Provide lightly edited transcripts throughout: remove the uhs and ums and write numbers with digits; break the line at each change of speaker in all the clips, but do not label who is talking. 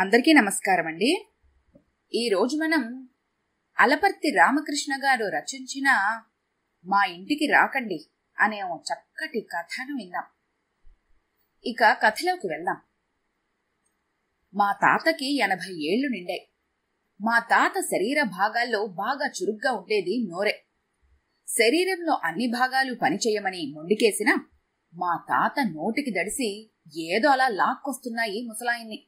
అందరికీ నమస్కారం అండి. ఈరోజు మనం అలపర్తి రామకృష్ణ గారు రచించిన మా ఇంటికి రాకండి అనే ఓ చక్కటి కథను విందాం. ఇక కథలోకి వెళ్దాం. మా తాతకి 80 ఏళ్లు నిండాయి. మా తాత శరీర భాగాల్లో బాగా చురుగ్గా ఉండేది నోరే. శరీరంలో అన్ని భాగాలు పనిచేయమని మొండికేసిన మా తాత నోటికి దడిసి ఏదో అలా లాక్కొస్తున్నాయి ముసలాయన్ని.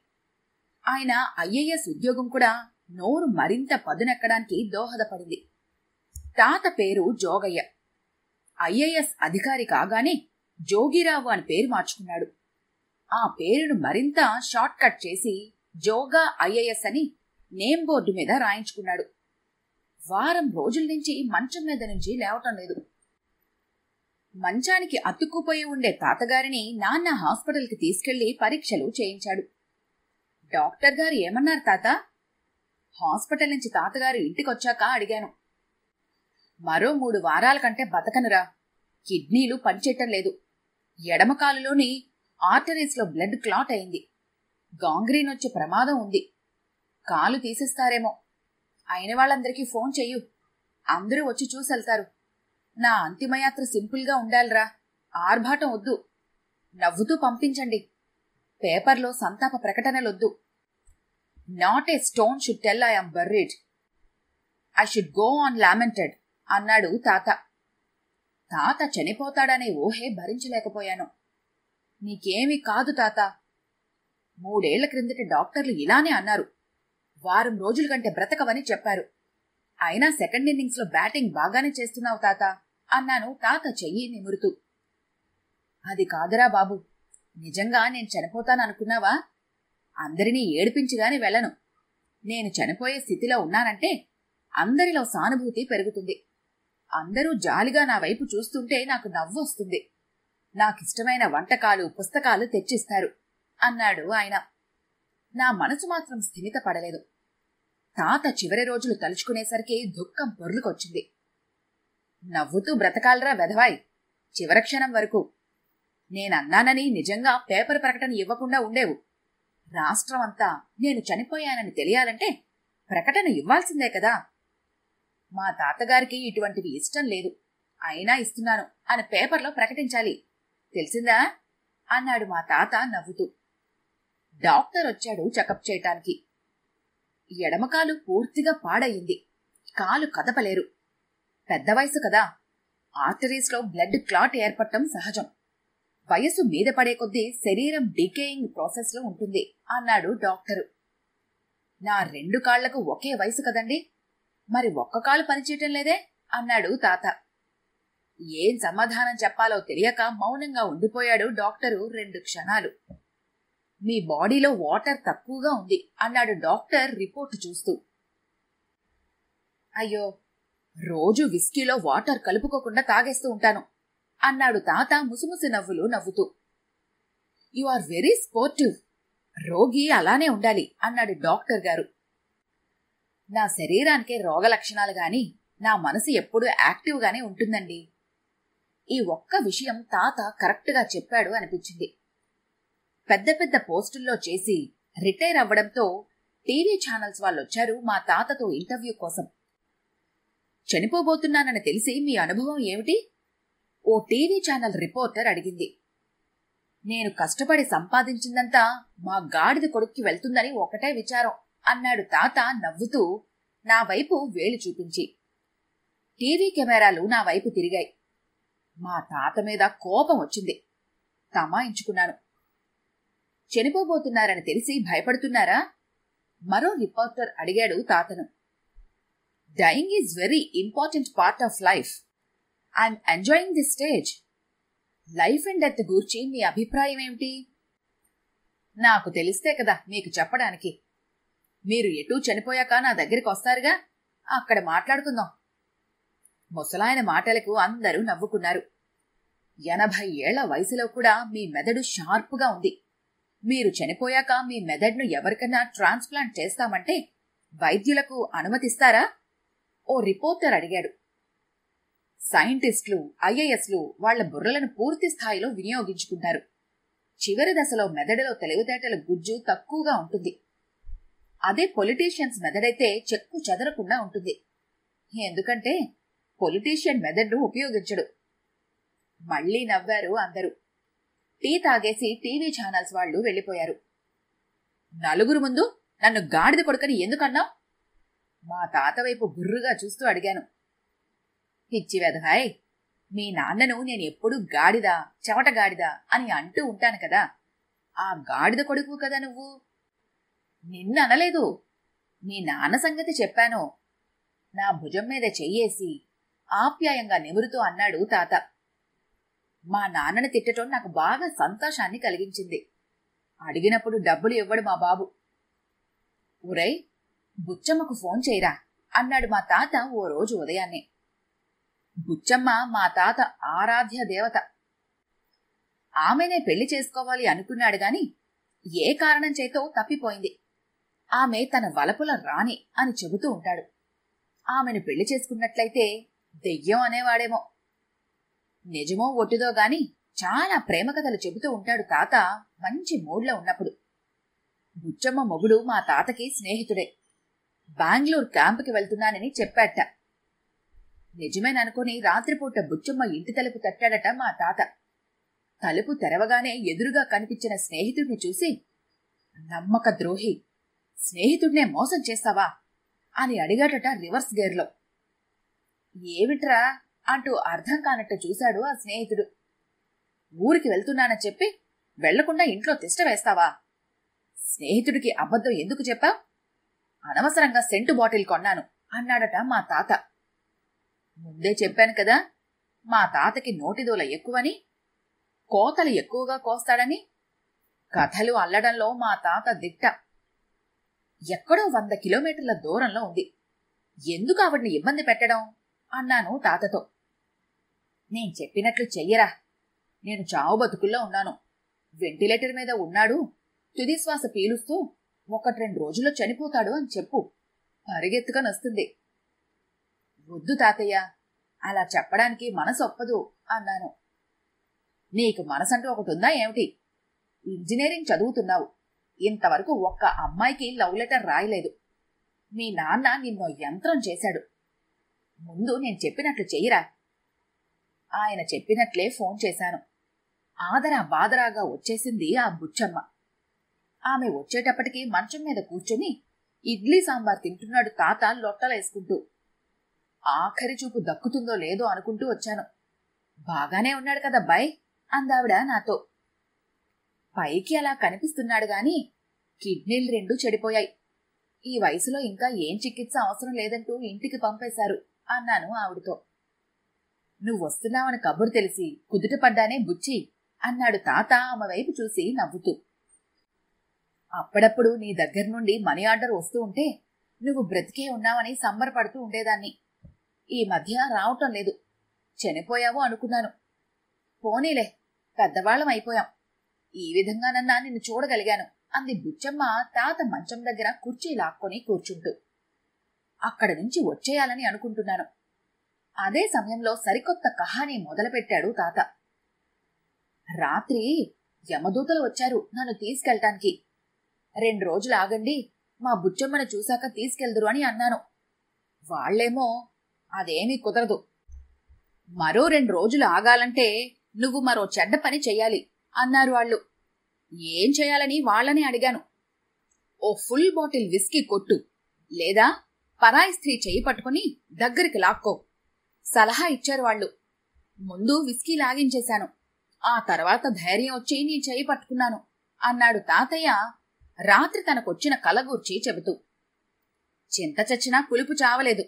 ఆయన IAS ఉద్యోగం కూడా నోరు మరింత పదునెక్కడానికి దోహదపడింది. తాత పేరు జోగయ్య. IAS అధికారి కాగానే జోగిరావు అని పేరు మార్చుకున్నాడు. ఆ పేరును మరింత షార్ట్ కట్ చేసి జోగా IAS అని నేమ్ బోర్డు మీద రాయించుకున్నాడు. వారం రోజుల నుంచి మంచం మీద నుంచి లేవటం లేదు. మంచానికి అతుక్కుపోయి ఉండే తాతగారిని నాన్న హాస్పిటల్కి తీసుకెళ్లి పరీక్షలు చేయించాడు. డాక్టర్ గారు ఏమన్నారు తాత? హాస్పిటల్ నుంచి తాతగారు ఇంటికొచ్చాక అడిగాను. మరో 3 వారాల కంటే బతకనురా. కిడ్నీలు పనిచేయటం లేదు. ఎడమ కాలులోని ఆర్టరీస్లో బ్లడ్ క్లాట్ అయింది. గాంగ్రీన్ వచ్చే ప్రమాదం ఉంది. కాలు తీసేస్తారేమో. అయిన వాళ్ళందరికీ ఫోన్ చెయ్యు. అందరూ వచ్చి చూసెళ్తారు. నా అంతిమయాత్ర సింపుల్గా ఉండాలిరా. ఆర్భాటం వద్దు. నవ్వుతూ పంపించండి. పేపర్లో సంతాప ప్రకటనలొద్దు. Not a stone should tell I am buried. I should go unlamented అన్నాడు తాత. తాత చనిపోతాడనే ఊహే భరించలేకపోయాను. నీకేమీ కాదు తాత. 3 ఏళ్ల క్రిందట డాక్టర్లు ఇలానే అన్నారు. వారం రోజుల కంటే బ్రతకవని చెప్పారు. అయినా సెకండ్ ఇన్నింగ్స్ లో బ్యాటింగ్ బాగానే చేస్తున్నావు తాత అన్నాను తాత చెయ్యి నిమురుతూ. అది కాదురా బాబు. నిజంగా నేను చనిపోతాననుకున్నావా? అందరినీ ఏడిపించిగాని వెళ్ళను. నేను చనిపోయే స్థితిలో ఉన్నానంటే అందరిలో సానుభూతి పెరుగుతుంది. అందరూ జాలిగా నా వైపు చూస్తుంటే నాకు నవ్వు వస్తుంది. నాకిష్టమైన వంటకాలు పుస్తకాలు తెచ్చిస్తారు అన్నాడు ఆయన. నా మనసు మాత్రం స్థిమిత పడలేదు. తాత చివరి రోజులు తలుచుకునేసరికి దుఃఖం పొర్లుకొచ్చింది. నవ్వుతూ బ్రతకాలరా వెధవాయ్, చివరి క్షణం వరకు. నేనన్నానని నిజంగా పేపర్ ప్రకటన ఇవ్వకుండా ఉండేవు. రాష్ట్రం అంతా నేను చనిపోయానని తెలియాలంటే ప్రకటన ఇవ్వాల్సిందే కదా. మా తాతగారికి ఇటువంటివి ఇష్టం లేదు. అయినా ఇస్తున్నాను అని పేపర్లో ప్రకటించాలి. తెలిసిందా అన్నాడు మా తాత నవ్వుతూ. డాక్టర్ వచ్చాడు చెకప్ చేయటానికి. ఎడమకాలు పూర్తిగా పాడయింది. కాలు కదపలేరు. పెద్ద వయసు కదా. ఆర్టరీస్లో బ్లడ్ క్లాట్ ఏర్పడటం సహజం. వయసు మీద పడే కొద్దీ శరీరం డికేయింగ్ ప్రాసెస్ లో ఉంటుంది అన్నాడు డాక్టరు. నా 2 కాళ్లకు ఒకే వయసు కదండి, మరి ఒక్క కాలు పనిచేయటం లేదే అన్నాడు తాత. ఏం సమాధానం చెప్పాలో తెలియక మౌనంగా ఉండిపోయాడు డాక్టరు 2 క్షణాలు. మీ బాడీలో వాటర్ తక్కువగా ఉంది అన్నాడు డాక్టర్ రిపోర్టు చూస్తూ. అయ్యో, రోజు విస్కీలో వాటర్ కలుపుకోకుండా తాగేస్తూ ఉంటాను అన్నాడు తాత ముసిముసి నవ్వులు నవ్వుతూ. You are very sportive. రోగి అలానే ఉండాలి అన్నాడు డాక్టర్ గారు. నా శరీరానికే రోగ లక్షణాలు గాని నా మనసు ఎప్పుడూ యాక్టివ్ గానే ఉంటుందండి. ఈ ఒక్క విషయం తాత కరెక్ట్ గా చెప్పాడు అనిపించింది. పెద్ద పెద్ద పోస్టుల్లో చేసి రిటైర్ అవ్వడంతో టీవీ ఛానల్స్ వాళ్ళొచ్చారు మా తాతతో ఇంటర్వ్యూ కోసం. చనిపోబోతున్నానని తెలిసి మీ అనుభవం ఏమిటి? ఓ టీవీ ఛానల్ రిపోర్టర్ అడిగింది. నేను కష్టపడి సంపాదించిందంతా మా గాడిద కొడుక్కి వెళ్తుందని ఒకటే విచారం అన్నాడు తాత నవ్వుతూ నా వైపు వేలు చూపించి. టీవీ కెమెరాలు నా వైపు తిరిగాయి. మా తాత మీద కోపం వచ్చింది. తమాయించుకున్నాను. చనిపోబోతున్నారని తెలిసి భయపడుతున్నారా? మరో రిపోర్టర్ అడిగాడు తాతను. Dying is very important part of life. I'm enjoying the stage. Life and death గూర్చి మీ అభిప్రాయం ఏమిటి? నాకు తెలిస్తే కదా మీకు చెప్పడానికి. మీరు ఎటూ చనిపోయాక నా దగ్గరికి వస్తారుగా, అక్కడ మాట్లాడుకుందాం. ముసలాయన మాటలకు అందరూ నవ్వుకున్నారు. 80 ఏళ్ల వయసులో కూడా మీ మెదడు షార్ప్గా ఉంది. మీరు చనిపోయాక మీ మెదడును ఎవరికన్నా ట్రాన్స్ప్లాంట్ చేస్తామంటే వైద్యులకు అనుమతిస్తారా? ఓ రిపోర్టర్ అడిగాడు. సైంటిస్టులు IASలు వాళ్ల బుర్రలను పూర్తి స్థాయిలో వినియోగించుకుంటారు. చివరి దశలో మెదడులో తెలివితేటల గుజ్జు తక్కువగా ఉంటుంది. అదే పొలిటీషియన్స్ మెదడైతే చెక్కు చెదరకుండా ఉంటుంది. ఎందుకంటే పొలిటీషియన్ మెదడును ఉపయోగించడు. మళ్లీ నవ్వారు అందరూ. టీ తాగేసి టీవీ ఛానల్స్ వాళ్లు వెళ్లిపోయారు. నలుగురు ముందు నన్ను గాడిద కొడుకని ఎందుకన్నావు? మా తాత వైపు గుర్రుగా చూస్తూ అడిగాను. పిచ్చి వెధహాయ్, మీ నాన్నను నేను ఎప్పుడూ గాడిద, చెమట గాడిద అని అంటూ ఉంటాను కదా. ఆ గాడిద కొడుకు కదా నువ్వు. నిన్ను అనలేదు, మీ నాన్న సంగతి చెప్పాను. నా భుజం మీద చెయ్యేసి ఆప్యాయంగా నిమురుతూ అన్నాడు తాత. మా నాన్నని తిట్టడం నాకు బాగా సంతోషాన్ని కలిగించింది. అడిగినప్పుడు డబ్బులు ఇవ్వడు మా బాబు. ఉరై, బుచ్చమ్మకు ఫోన్ చేయరా అన్నాడు మా తాత ఓ రోజు ఉదయాన్నే. బుచ్చమ్మ మా తాత ఆరాధ్య దేవత. ఆమెనే పెళ్లి చేసుకోవాలి అనుకున్నాడు గాని ఏ కారణం చేతో తప్పిపోయింది. ఆమె తన వలపుల రాణి అని చెబుతూ ఉంటాడు. ఆమెను పెళ్లి చేసుకున్నట్లయితే దెయ్యం అనేవాడేమో. నిజమో ఒట్టిదో గాని చాలా ప్రేమ కథలు చెబుతూ ఉంటాడు తాత మంచి మూడ్లో ఉన్నప్పుడు. బుచ్చమ్మ మొగుడు మా తాతకి స్నేహితుడే. బెంగళూరు క్యాంపుకి వెళ్తున్నానని చెప్పాట. నిజమేననుకుని రాత్రిపూట బుచ్చమ్మ ఇంటి తలుపు తట్టాడట మా తాత. తలుపు తెరవగానే ఎదురుగా కనిపించిన స్నేహితుడిని చూసి, నమ్మక ద్రోహి, స్నేహితుడినే మోసం చేస్తావా అని అడిగాడట రివర్స్ గేర్లో. ఏమిట్రా అంటూ అర్థం కానట్టు చూశాడు ఆ స్నేహితుడు. ఊరికి వెళ్తున్నానని చెప్పి వెళ్లకుండా ఇంట్లో తిష్ట వేస్తావా? స్నేహితుడికి అబద్ధం ఎందుకు చెప్పావు? అనవసరంగా సెంటు బాటిల్ కొన్నాను అన్నాడట మా తాత. ముందే చెప్పాను కదా, మా తాతకి నోటిదోల ఎక్కువని, కోతలు ఎక్కువగా కోస్తాడని. కథలు అల్లడంలో మా తాత దిట్ట. ఎక్కడో 100 కిలోమీటర్ల దూరంలో ఉంది. ఎందుకు ఆవిడ్ని ఇబ్బంది పెట్టడం అన్నాను తాతతో. నేను చెప్పినట్లు చెయ్యరా, నేను చావు బతుకుల్లో ఉన్నాను. వెంటిలేటర్ మీద ఉన్నాడు, తుదిశ్వాస పీలుస్తూ 1-2 రోజుల్లో చనిపోతాడు అని చెప్పు, పరిగెత్తుకొని వస్తుంది. వద్దు తాతయ్య, అలా చెప్పడానికి మనసు ఒప్పదు అన్నాను. నీకు మనసంటూ ఒకటి ఉందా ఏమిటి? ఇంజనీరింగ్ చదువుతున్నావు, ఇంతవరకు ఒక్క అమ్మాయికి లవ్ లెటర్ రాయలేదు. మీ నాన్న నిన్నో యంత్రం చేశాడు. ముందు నేను చెప్పినట్లు చెయ్యరా. ఆయన చెప్పినట్లే ఫోన్ చేశాను. ఆదరా బాదరాగా వచ్చేసింది ఆ బుచ్చమ్మ. ఆమె వచ్చేటప్పటికి మంచం మీద కూర్చుని ఇడ్లీ సాంబార్ తింటున్నాడు తాత లొట్టలేసుకుంటూ. ఆఖరి చూపు దక్కుతుందో లేదో అనుకుంటూ వచ్చాను. బాగానే ఉన్నాడు కదబ్బాయ్ అందావిడ నాతో. పైకి అలా కనిపిస్తున్నాడు గాని కిడ్నీలు 2 చెడిపోయాయి. ఈ వయసులో ఇంకా ఏం చికిత్స అవసరం లేదంటూ ఇంటికి పంపేశారు అన్నాను ఆవిడతో. నువ్వొస్తున్నావని కబురు తెలిసి కుదుట పడ్డానే బుచ్చి అన్నాడు తాత ఆమె వైపు చూసి నవ్వుతూ. అప్పుడప్పుడు నీ దగ్గర నుండి మనీ ఆర్డర్ వస్తూ ఉంటే నువ్వు బ్రతికే ఉన్నావని సంబరపడుతూ ఉండేదాన్ని. ఈ మధ్య రావటం లేదు. చనిపోయావో అనుకున్నాను. పోనీలే, పెద్దవాళ్ళం అయిపోయాం. ఈ విధంగానన్నా నిన్ను చూడగలిగాను అంది బుచ్చమ్మ తాత మంచం దగ్గర కుర్చీ లాక్కొని కూర్చుంటూ. అక్కడి నుంచి వచ్చేయాలని అనుకుంటున్నాను. అదే సమయంలో సరికొత్త కహానీ మొదలుపెట్టాడు తాత. రాత్రి యమదూతలు వచ్చారు నన్ను తీసుకెళ్ళటానికి. 2 రోజులు ఆగండి, మా బుచ్చమ్మను చూశాక తీసుకెళ్దురు అని అన్నాను. వాళ్లేమో అదేమీ కుదరదు, మరో 2 రోజులు ఆగాలంటే నువ్వు మరో చెడ్డ పని చెయ్యాలి అన్నారు వాళ్ళు. ఏం చేయాలని వాళ్ళని అడిగాను. ఓ ఫుల్ బాటిల్ విస్కీ కొట్టు, లేదా పరాయి స్త్రీ చెయ్యి పట్టుకుని దగ్గరికి లాక్కో సలహా ఇచ్చారు వాళ్ళు. ముందు విస్కీ లాగించేశాను, ఆ తర్వాత ధైర్యం వచ్చి నీ చెయ్యి పట్టుకున్నాను అన్నాడు తాతయ్య రాత్రి తనకొచ్చిన కలగూర్చి చెబుతూ. చింత చచ్చినా పులుపు చావలేదు,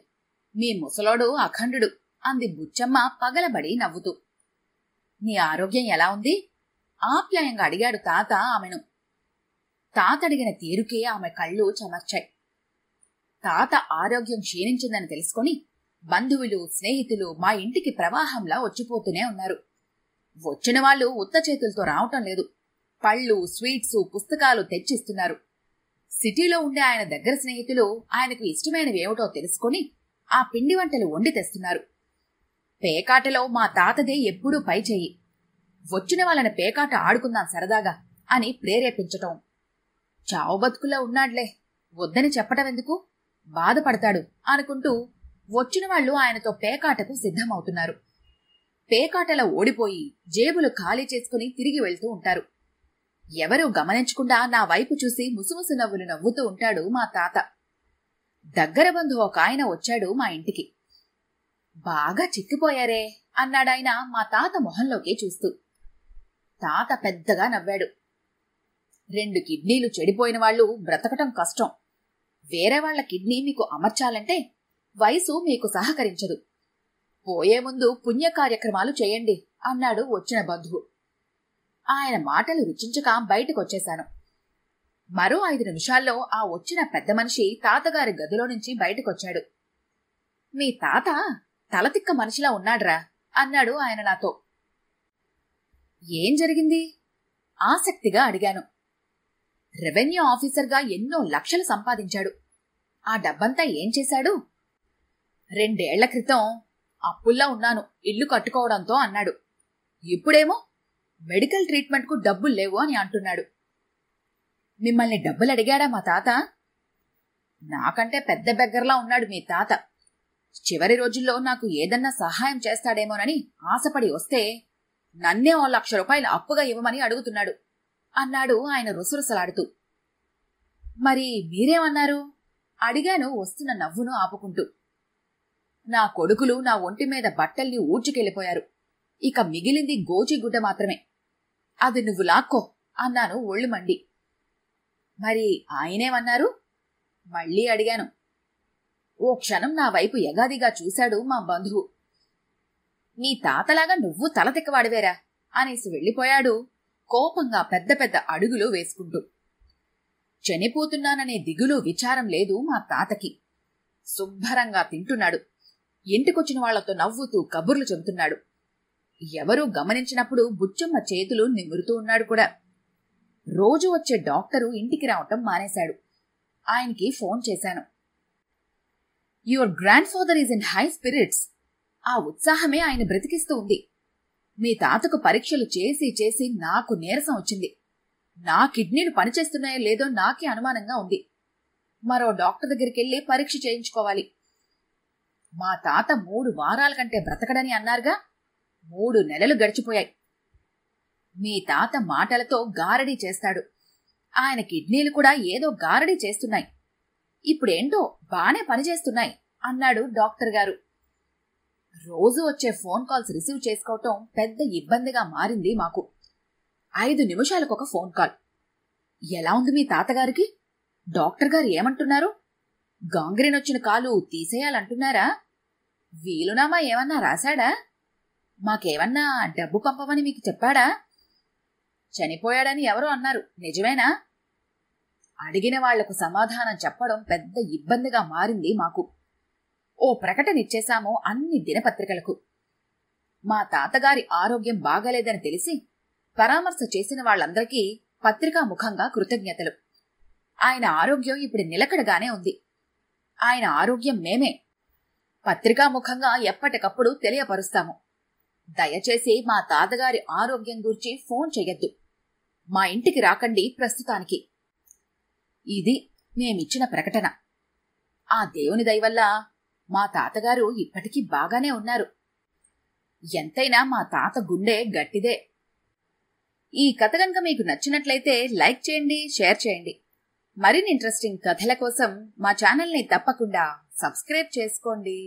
మీ ముసలోడు అఖండుడు అంది బుచ్చమ్మ పగలబడి నవ్వుతూ. నీ ఆరోగ్యం ఎలా ఉంది ఆప్యాయంగా అడిగాడు తాత ఆమెను. తాత అడిగిన తీరుకే ఆమె కళ్ళు చెమర్చాయి. తాత ఆరోగ్యం క్షీణించిందని తెలుసుకొని బంధువులు స్నేహితులు మా ఇంటికి ప్రవాహంలా వచ్చిపోతూనే ఉన్నారు. వచ్చిన వాళ్ళు ఉత్త చేతులతో రావటం లేదు. పళ్ళు, స్వీట్స్, పుస్తకాలు తెచ్చిస్తున్నారు. సిటీలో ఉండే ఆయన దగ్గర స్నేహితులు ఆయనకు ఇష్టమైనవేమిటో తెలుసుకొని ఆ పిండి వంటలు వండి తెస్తున్నారు. పేకాటలో మా తాతదే ఎప్పుడూ పై చెయ్యి. వచ్చిన వాళ్ళని పేకాట ఆడుకుందాం సరదాగా అని ప్రేరేపించటం. చావు బతుకుల్లో ఉన్నాడ్లే, వద్దని చెప్పటమెందుకు, బాధపడతాడు అనుకుంటూ వచ్చిన వాళ్లు ఆయనతో పేకాటకు సిద్ధమవుతున్నారు. పేకాటలో ఓడిపోయి జేబులు ఖాళీ చేసుకుని తిరిగి వెళ్తూ ఉంటారు. ఎవరూ గమనించకుండా నా వైపు చూసి ముసుముసు నవ్వులు నవ్వుతూ ఉంటాడు మా తాత. దగ్గర బంధువు ఒక ఆయన వచ్చాడు మా ఇంటికి. బాగా చిక్కిపోయారే అన్నాడాయన మా తాత మొహంలోకి చూస్తూ. తాత పెద్దగా నవ్వాడు. 2 కిడ్నీలు చెడిపోయిన వాళ్లు బ్రతకటం కష్టం. వేరే వాళ్ల కిడ్నీ మీకు అమర్చాలంటే వయసు మీకు సహకరించదు. పోయే ముందు పుణ్య కార్యక్రమాలు చేయండి అన్నాడు వచ్చిన బంధువు. ఆయన మాటలు రుచించక బయటకొచ్చేశాను. మరో 5 నిమిషాల్లో ఆ వచ్చిన పెద్ద మనిషి తాతగారి గదిలో నుంచి బయటకొచ్చాడు. మీ తాత తలతిక్క మనిషిలా ఉన్నాడ్రా అన్నాడు ఆయన నాతో. ఏం జరిగింది ఆసక్తిగా అడిగాను. రెవెన్యూ ఆఫీసర్గా ఎన్నో లక్షలు సంపాదించాడు. ఆ డబ్బంతా ఏం చేశాడు? 2 ఏళ్ల క్రితం అప్పుల్లా ఉన్నాను ఇల్లు కట్టుకోవడంతో అన్నాడు. ఇప్పుడేమో మెడికల్ ట్రీట్మెంట్కు డబ్బులు లేవు అని అంటున్నాడు. మిమ్మల్ని డబ్బులు అడిగాడా మా తాత? నాకంటే పెద్ద బెగ్గర్లా ఉన్నాడు మీ తాత. చివరి రోజుల్లో నాకు ఏదన్నా సహాయం చేస్తాడేమోనని ఆశపడి వస్తే నన్నే 1,00,000 రూపాయలు అప్పుగా ఇవ్వమని అడుగుతున్నాడు అన్నాడు ఆయన రుసరుసలాడుతూ. మరి మీరేమన్నారు అడిగాను వస్తున్న నవ్వును ఆపుకుంటూ. నా కొడుకులు నా ఒంటి మీద బట్టల్ని ఊడ్చుకెళ్ళిపోయారు. ఇక మిగిలింది గోచిగుడ్డ మాత్రమే. అది నువ్వు లాక్కో అన్నాను ఒళ్ళు మండి. మరి ఆయనేమన్నారు మళ్ళీ అడిగాను. ఓ క్షణం నా వైపు ఎగాదిగా చూశాడు మా బంధువు. నీ తాతలాగా నువ్వు తల తిక్కవాడివేరా అనేసి వెళ్ళిపోయాడు కోపంగా పెద్ద పెద్ద అడుగులు వేసుకుంటూ. చనిపోతున్నాననే దిగులు విచారం లేదు మా తాతకి. శుభ్రంగా తింటున్నాడు. ఇంటికొచ్చిన వాళ్లతో నవ్వుతూ కబుర్లు చెబుతున్నాడు. ఎవరూ గమనించినప్పుడు బుచ్చమ్మ చేతులు నిమురుతూ ఉన్నాడు కూడా. రోజు వచ్చే డాక్టరు ఇంటికి రావటం మానేశాడు. ఆయనకి ఫోన్ చేశాను. Your grand father is in high spirits. ఆ ఉత్సాహమే ఆయన బ్రతికిస్తూ ఉంది. మీ తాతకు పరీక్షలు చేసి చేసి నాకు నీరసం వచ్చింది. నా కిడ్నీలు పనిచేస్తున్నాయో లేదో నాకే అనుమానంగా ఉంది. మరో డాక్టర్ దగ్గరికెళ్లి పరీక్ష చేయించుకోవాలి. మా తాత 3 వారాల కంటే బ్రతకడని అన్నారుగా. 3 నెలలు గడిచిపోయాయి. మీ తాత మాటలతో గారడీ చేస్తాడు. ఆయన కిడ్నీలు కూడా ఏదో గారడీ చేస్తున్నాయి. ఇప్పుడేంటో బానే పనిచేస్తున్నాయి అన్నాడు డాక్టర్ గారు. రోజు వచ్చే ఫోన్ కాల్స్ రిసీవ్ చేసుకోవటం పెద్ద ఇబ్బందిగా మారింది మాకు. 5 నిమిషాలకొక ఫోన్ కాల్. ఎలా ఉంది మీ తాతగారికి? డాక్టర్ గారు ఏమంటున్నారు? గాంగ్రీన్ వచ్చిన కాలు తీసేయాలంటున్నారా? వీలునామా ఏమన్నా రాశాడా? మాకేమన్నా డబ్బు పంపమని మీకు చెప్పాడా? చనిపోయాడని ఎవరో అన్నారు, నిజమేనా? అడిగిన వాళ్లకు సమాధానం చెప్పడం పెద్ద ఇబ్బందిగా మారింది మాకు. ఓ ప్రకటనిచ్చేశాము అన్ని దినపత్రికలకు. మా తాతగారి ఆరోగ్యం బాగాలేదని తెలిసి పరామర్శ చేసిన వాళ్లందరికీ పత్రికాముఖంగా కృతజ్ఞతలు. ఆయన ఆరోగ్యం ఇప్పుడు నిలకడగానే ఉంది. ఆయన ఆరోగ్యం మేమే పత్రికాముఖంగా ఎప్పటికప్పుడు తెలియపరుస్తాము. దయచేసి మా తాతగారి ఆరోగ్యం గురించి ఫోన్ చెయ్యొద్దు. మా ఇంటికి రాకండి ప్రస్తుతానికి. ఇది మేమిచ్చిన ప్రకటన. ఆ దేవుని దయవల్ల మా తాతగారు ఇప్పటికీ బాగానే ఉన్నారు. ఎంతైనా మా తాత గుండె గట్టిదే. ఈ కథ గనుక మీకు నచ్చినట్లయితే లైక్ చేయండి, షేర్ చేయండి. మరిన్ని ఇంట్రెస్టింగ్ కథల కోసం మా ఛానల్ని తప్పకుండా సబ్స్క్రైబ్ చేసుకోండి.